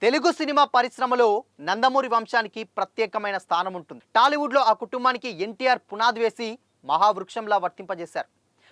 Telugu cinema పరిశ్రమలో నందమూరి వంశానికి ప్రత్యేకమైన స్థానం ఉంటుంది. టాలీవుడ్లో ఆ కుటుంబానికి ఎన్టీఆర్ పునాది వేసి మహావృక్షంలా వర్తింపజేశారు.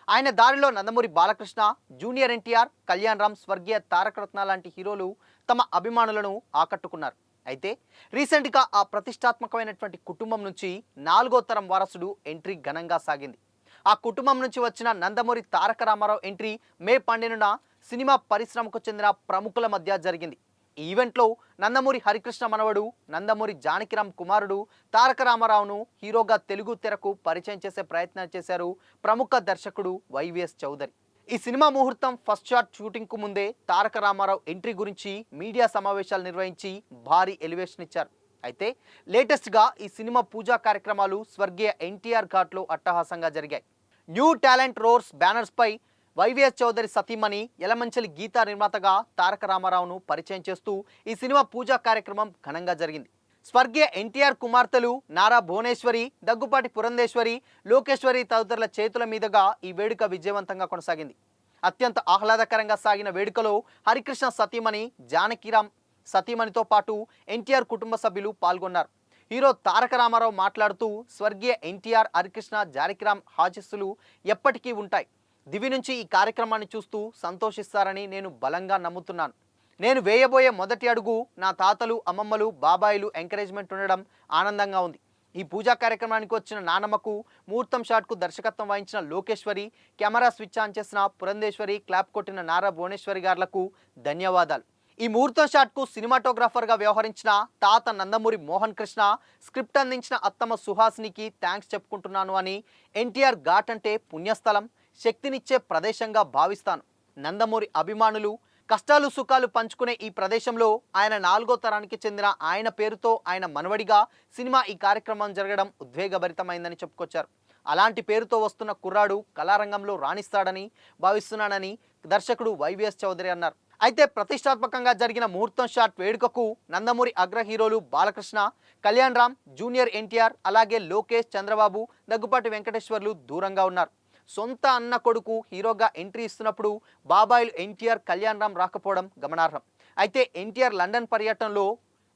ఆయన దారిలో నందమూరి బాలకృష్ణ, జూనియర్ ఎన్టీఆర్, కళ్యాణ్ రామ్, స్వర్గీయ తారక రత్న లాంటి హీరోలు తమ అభిమానులను ఆకట్టుకున్నారు. అయితే రీసెంట్గా ఆ ప్రతిష్టాత్మకమైనటువంటి కుటుంబం నుంచి నాలుగో తరం వారసుడు ఎంట్రీ ఘనంగా సాగింది. ఆ కుటుంబం నుంచి వచ్చిన నందమూరి తారక రామారావు ఎంట్రీ మే 12న సినిమా పరిశ్రమకు చెందిన ప్రముఖుల మధ్య జరిగింది. ఈ ఈవెంట్లో నందమూరి హరికృష్ణ మనవడు, నందమూరి జానకిరామ్ కుమారుడు తారక రామారావును హీరోగా తెలుగు తెరకు పరిచయం చేసే ప్రయత్నం చేశారు ప్రముఖ దర్శకుడు వైవిఎస్ చౌదరి. ఈ సినిమా ముహూర్తం ఫస్ట్ షాట్ షూటింగ్ కు ముందే తారక రామారావు ఎంట్రీ గురించి మీడియా సమావేశాలు నిర్వహించి భారీ ఎలివేషన్ ఇచ్చారు. అయితే లేటెస్ట్గా ఈ సినిమా పూజా కార్యక్రమాలు స్వర్గీయ ఎన్టీఆర్ ఘాట్లో అట్టహాసంగా జరిగాయి. న్యూ టాలెంట్ రోర్స్ బ్యానర్స్ పై వైవిఎస్ చౌదరి సతీమణి యలమంచలి గీతా నిర్మాతగా తారక రామారావును పరిచయం చేస్తూ ఈ సినిమా పూజా కార్యక్రమం ఘనంగా జరిగింది. స్వర్గీయ ఎన్టీఆర్ కుమార్తెలు నారా భువనేశ్వరి, దగ్గుపాటి పురంధేశ్వరి, లోకేశ్వరి తదితరుల చేతుల మీదుగా ఈ వేడుక విజయవంతంగా కొనసాగింది. అత్యంత ఆహ్లాదకరంగా సాగిన వేడుకలో హరికృష్ణ సతీమణి జానకిరామ్ సతీమణితో పాటు ఎన్టీఆర్ కుటుంబ సభ్యులు పాల్గొన్నారు. హీరో తారక రామారావు మాట్లాడుతూ స్వర్గీయ ఎన్టీఆర్, హరికృష్ణ, జానకిరామ్ ఆశీస్సులు ఎప్పటికీ ఉంటాయి. దివి నుంచి ఈ కార్యక్రమాన్ని చూస్తూ సంతోషిస్తారని నేను బలంగా నమ్ముతున్నాను. నేను వేయబోయే మొదటి అడుగు నా తాతలు, అమ్మమ్మలు, బాబాయిలు ఎంకరేజ్మెంట్ ఉండడం ఆనందంగా ఉంది. ఈ పూజా కార్యక్రమానికి వచ్చిన నానమ్మకు, ముహూర్తం షాట్కు దర్శకత్వం వహించిన లోకేశ్వరి, కెమెరా స్విచ్ ఆన్ చేసిన పురంధేశ్వరి, క్లాప్ కొట్టిన నారా భువనేశ్వరి గారులకు ధన్యవాదాలు. ఈ ముహూర్తం షాట్కు సినిమాటోగ్రాఫర్గా వ్యవహరించిన తాత నందమూరి మోహన్ కృష్ణ, స్క్రిప్ట్ అందించిన అత్తమ్మ సుహాసినికి థ్యాంక్స్ చెప్పుకుంటున్నాను అని, ఎన్టీఆర్ ఘాట్ అంటే పుణ్యస్థలం, శక్తినిచ్చే ప్రదేశంగా భావిస్తాను. నందమూరి అభిమానులు కష్టాలు సుఖాలు పంచుకునే ఈ ప్రదేశంలో ఆయన నాలుగో తరానికి చెందిన ఆయన పేరుతో ఆయన మనవడిగా సినిమా ఈ కార్యక్రమం జరగడం ఉద్వేగభరితమైందని చెప్పుకొచ్చారు. అలాంటి పేరుతో వస్తున్న కుర్రాడు కళారంగంలో రాణిస్తాడని భావిస్తున్నానని దర్శకుడు వైవిఎస్ చౌదరి అన్నారు. అయితే ప్రతిష్టాత్మకంగా జరిగిన ముహూర్తం షాట్ వేడుకకు నందమూరి అగ్ర హీరోలు బాలకృష్ణ, కళ్యాణ్ రామ్, జూనియర్ ఎన్టీఆర్, అలాగే లోకేష్, చంద్రబాబు, దగ్గుపాటి వెంకటేశ్వర్లు దూరంగా ఉన్నారు. సొంత అన్న కొడుకు హీరోగా ఎంట్రీ ఇస్తున్నప్పుడు బాబాయిలు ఎన్టీఆర్, కళ్యాణ్ రామ్ రాకపోవడం గమనార్హం. అయితే ఎన్టీఆర్ లండన్ పర్యటనలో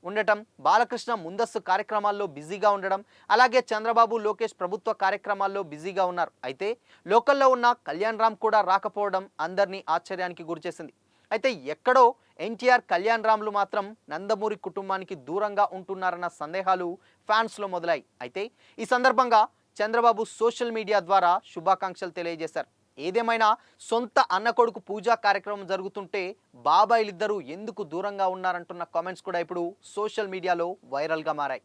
ఉండటం, బాలకృష్ణ ముందస్తు కార్యక్రమాల్లో బిజీగా ఉండడం, అలాగే చంద్రబాబు, లోకేష్ ప్రభుత్వ కార్యక్రమాల్లో బిజీగా ఉన్నారు. అయితే లోకల్లో ఉన్న కళ్యాణ్ రామ్ కూడా రాకపోవడం అందరినీ ఆశ్చర్యానికి గురిచేసింది. అయితే ఎక్కడో ఎన్టీఆర్, కళ్యాణ్ రామ్లు మాత్రం నందమూరి కుటుంబానికి దూరంగా ఉంటున్నారన్న సందేహాలు ఫ్యాన్స్లో మొదలయ్యాయి. అయితే ఈ సందర్భంగా చంద్రబాబు సోషల్ మీడియా ద్వారా శుభాకాంక్షలు తెలియజేశారు. ఏదేమైనా సొంత అన్న కొడుకు పూజా కార్యక్రమం జరుగుతుంటే బాబాయిలిద్దరూ ఎందుకు దూరంగా ఉన్నారంటున్న కామెంట్స్ కూడా ఇప్పుడు సోషల్ మీడియాలో వైరల్గా మారాయి.